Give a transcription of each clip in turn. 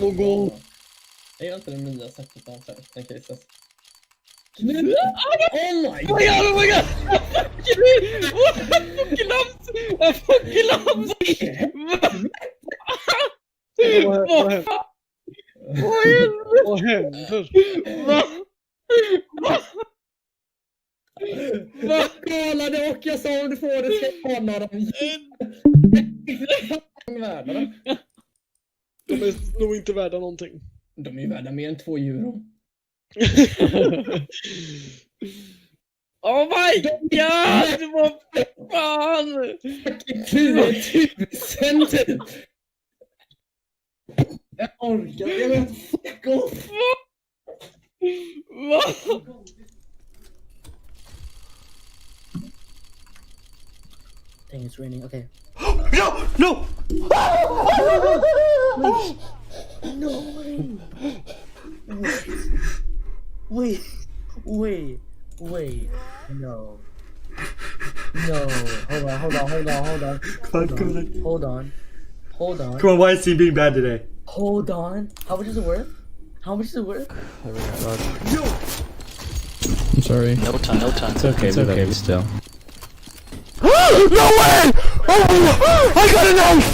på gå. Jag gillar inte det nya sättet av den cases. Oh my god! Oh my god! I fucking loves! Vad händer? Vad kollade och jag sa om du får det ska jag ha några värda. De är nog inte värda någonting. De är ju värda mer än 2 euro. Oh my god! Vad fan! 10 000 typ! Jag orkar, jag vet fuck off! Vad? It's raining, okay. No! No! No way! Wait. No. Hold on. Come on, why is he being bad today? Hold on. How much is it worth? I'm sorry. No time. It's okay, Still. No way! Oh my god! I got a knife!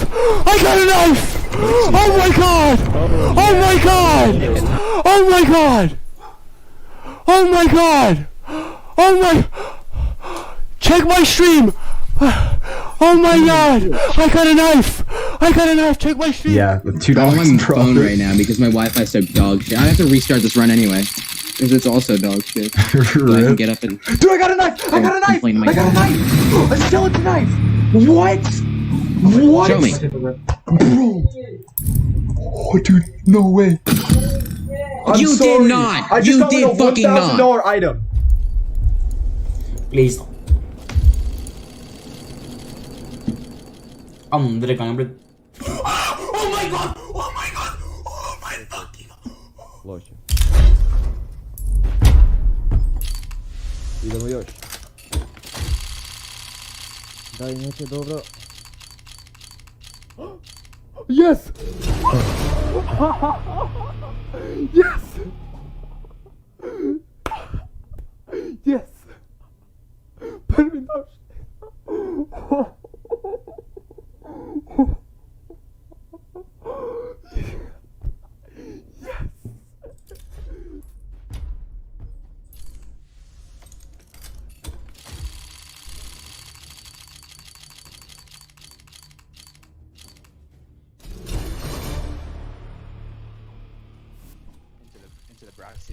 Oh my god! Check my stream! Oh my god! I got a knife! Check my stream! Yeah, with $2 I'm on my pro. phone right now because my Wi-Fi is so dog shit. I have to restart this run anyway. Because it's also dog shit. So I can get up and... Dude, I got a knife! I got a knife! A skeleton knife! What? Show me. Bro! Oh, dude, no way. You did not! I just You got did a fucking not! $1,000 item. Please. Andre gangen ble... Oh my god! Oh my fucking... Лохи. Idemo još. Daj neke dobro. Yes! Yes! Yes! Prvi naš.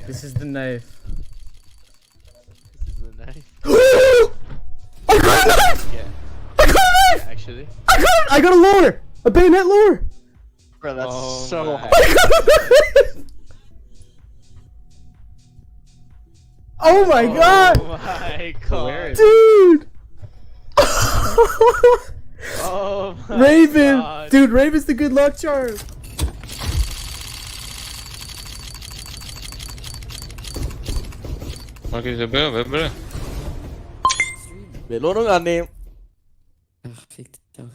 This is the knife. I got a knife! Actually. I got a lower! A bayonet lower! Bro, that's so hard. I got a knife! Oh my god! Oh my god. Dude! Oh my Raven! god. Dude, Raven's the good luck charm! Okej, det börjar. Belonung annehmen. Ach, fick dich doch.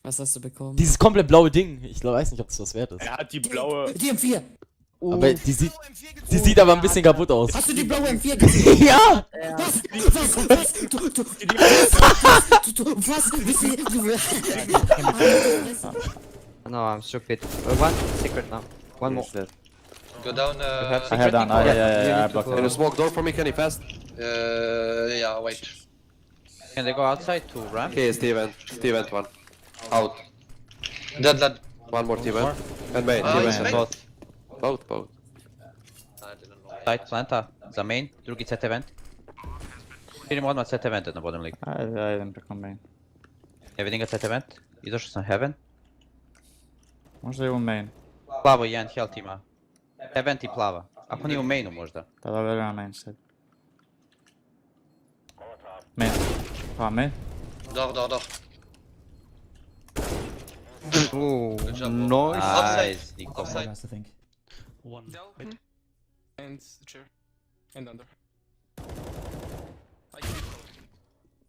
Was hast du bekommen? Dieses komplett blaue Ding. Ich weiß nicht, ob das was wert ist. Hat die blaue... Die M4! Aber die sieht aber ein bisschen kaputt aus. Hast du die blaue M4 gesehen? Ja! Was? Was? Wie viel? No, I'm stupid. One secret now. One more. Go down. I have done. Yeah. I blocked Can it. smoke door for me? Can you fast? Yeah. Wait. Can they go outside to ramp? Okay, Steven one. Out. Dead. One more Steven. And main. Main. Both. Both. Side planta. Za main. Drugi CT vent. Idemo odmah CT vent na bottom league. Idem preko main. Ja vidim ga CT vent. Izašao sam heaven. Možda je u main. Plavo i jedan health ima. Heaven i plava. Ako nije u mainu možda. Da verujem main sad. Main. Pa main. Door. Ooh, Nice. Niko. Offside. I think. One. And chair. And under.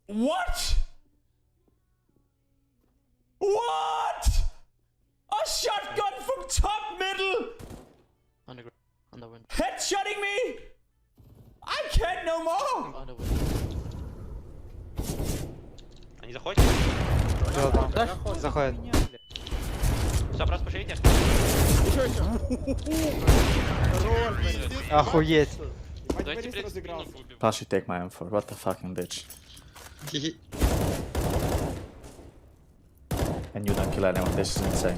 What? Headshotting me! I can't no more! Они заходят? Заходит. Все, просто пошевите. Охуеть. Давайте, в принципе, минутку убиваем. How she take my M4? What the fucking bitch? And you don't kill anyone. This is insane.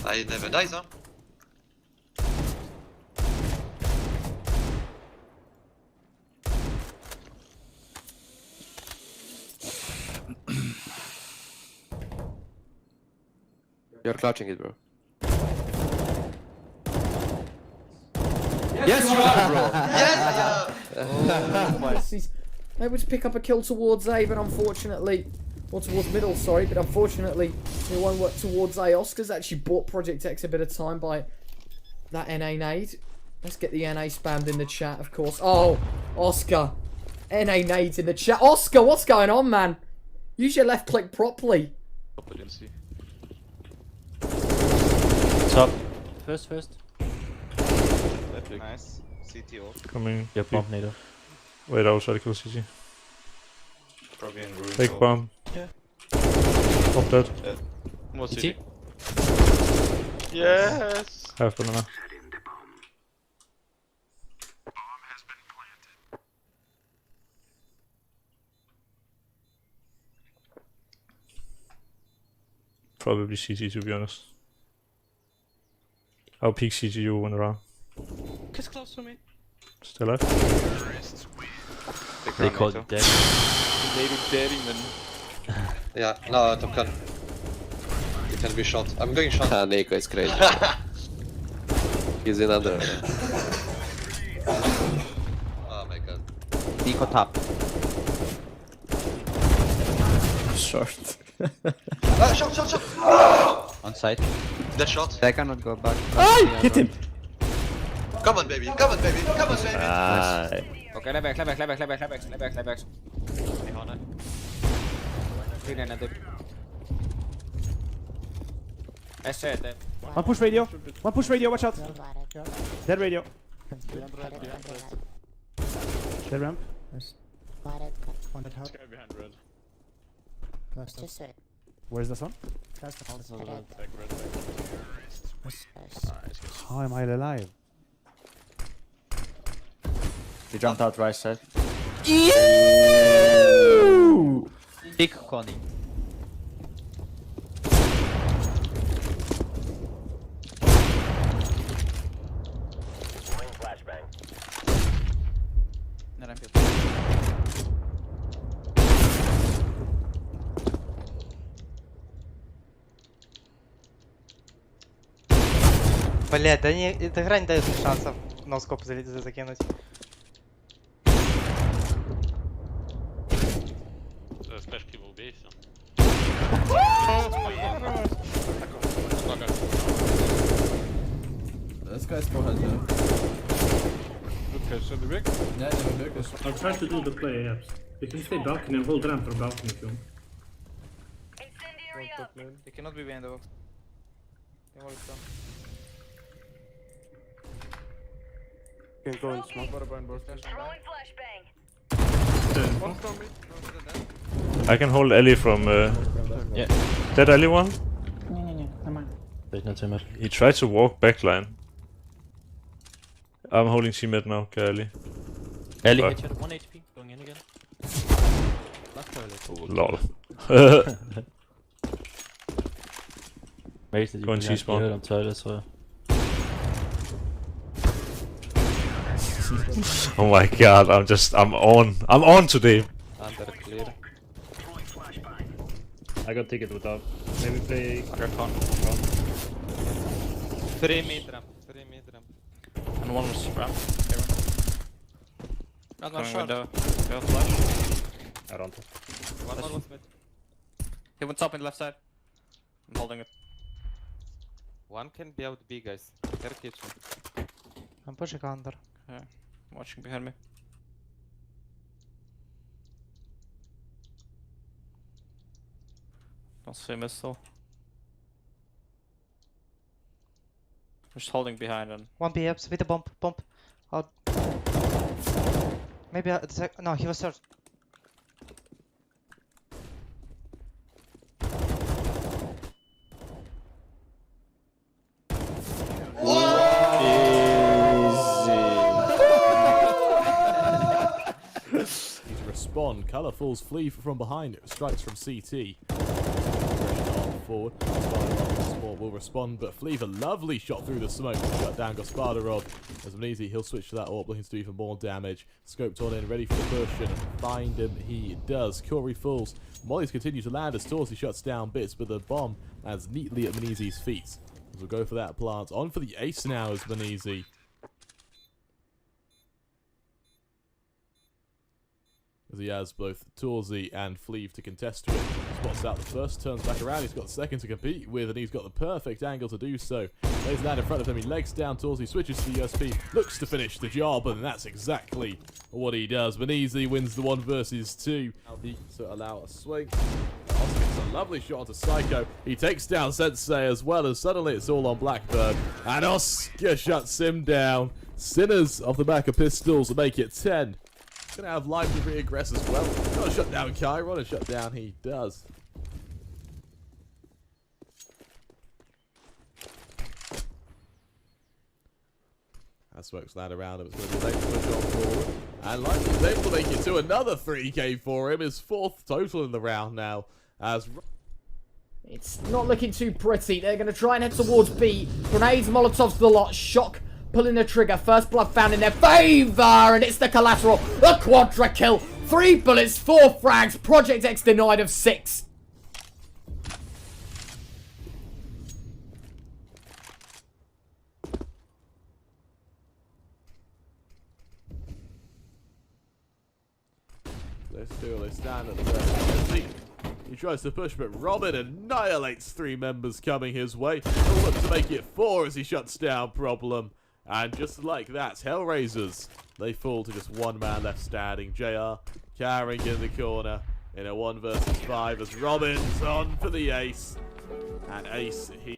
I never die, so. You're clutching it, bro. Yes, you are, bro. Yes. He's able to pick up a kill towards A, but unfortunately, or towards middle, sorry, but unfortunately, it won't work towards A. Oscar's actually bought Project X a bit of time by that NA nade. Let's get the NA spammed in the chat, of course. Oh, Oscar. NA nades in the chat. Oscar, what's going on, man? Use your left click properly. Top. First. Nice. CTO. Coming. Yeah, bomb NATO. Wait, outside kill CT. Probably in room. Take bomb. Yeah. Top dead. More CT. CT. Yes! Half banana. Probably CT, to be honest. I'll peek CTU when around. Kiss close to me. Still alive? They called you dead. They do daddy, man. Yeah, no, Top Gun. You can be shot. I'm going shot. Ah, Nico is crazy. He's in under. Oh my god. Nico top. Short. Shot! On site. That shot. They cannot go back. Hit him! Come on, baby. Come on, baby. Okay, left back. Ni har den. One push radio, watch out! Dead radio. Dead ramp. Where's this one? How am I alive? He jumped out right side. Big Connie. Блять, да не, эта игра не дает шансов на скоп закинуть. Сплэшки его убей, все. This guy's still has no. Okay, so the big? Yeah, they were I'll try to do the play, yes. You can stay balcony and hold ramp or balcony if you want. They cannot be behind the box. You can go in smoke. I can hold Ellie from... Yeah. Dead Ellie one? There's no time. He tried to walk backline. I'm holding C mid now, Ellie. Ellie, Fuck. headshot, 1 HP, going in again. Last toilet. Lol. Mate, Go and C-spawn. on toilet, så... Oh my god, I'm on today. Under clear. I got ticket without. Maybe play. I got con. 3 mid ramp. And one was ramp. Got one Going shot. window. Go flash. I don't. One more was mid. He went top in left side. I'm holding it. One can be out B, guys. They're kitchen. I'm pushing under. Yeah. Watching behind me. Don't see missile. Just holding behind him. One B ups with a bump. Out. Maybe no, he was third. Need to respond. Colourfuls flee from behind. Strikes from CT. Forward. Sport will respond, but Fleeve a lovely shot through the smoke. Shut down Gaspardarov. As Amnesia, he'll switch to that AWP, looking to do even more damage. Scoped on in, ready for the push, and find him he does. Corey falls. Mollies continue to land as Torsi shuts down bits, but the bomb lands neatly at Manisi's feet. As we'll go for that plant. On for the ace now is Manisi. As he has both Torsi and Fleeve to contest with. Spots out the first, turns back around, he's got the second to compete with, and he's got the perfect angle to do so. Lays that in front of him, he legs down Torsi, switches to the USP, looks to finish the job, and that's exactly what he does. Manisi wins the 1 versus 2. To allow a swing. Oscar gets a lovely shot onto Psycho. He takes down Sensei as well, as suddenly it's all on Blackbird. And Oscar shuts him down. Sinners off the back of pistols to make it 10. Gonna have life to reaggress as well. Gotta shut down Chiron, and shut down he does. As smokes land around him, it's going to be late to push on forward. And Life is able to make it to another 3k for him. His 4th total in the round now. As it's not looking too pretty. They're going to try and head towards B. Grenades, Molotovs to the lot. Shock pulling the trigger. First blood found in their favor. And it's the collateral. The quadra kill. 3 bullets, 4 frags. Project X denied of 6. They stand at the he tries to push, but Robin annihilates 3 members coming his way. He'll look to make it 4 as he shuts down Problem. And just like that, Hellraisers, they fall to just 1 man left standing. JR carrying in the corner in a 1 versus 5 as Robin's on for the ace. And ace he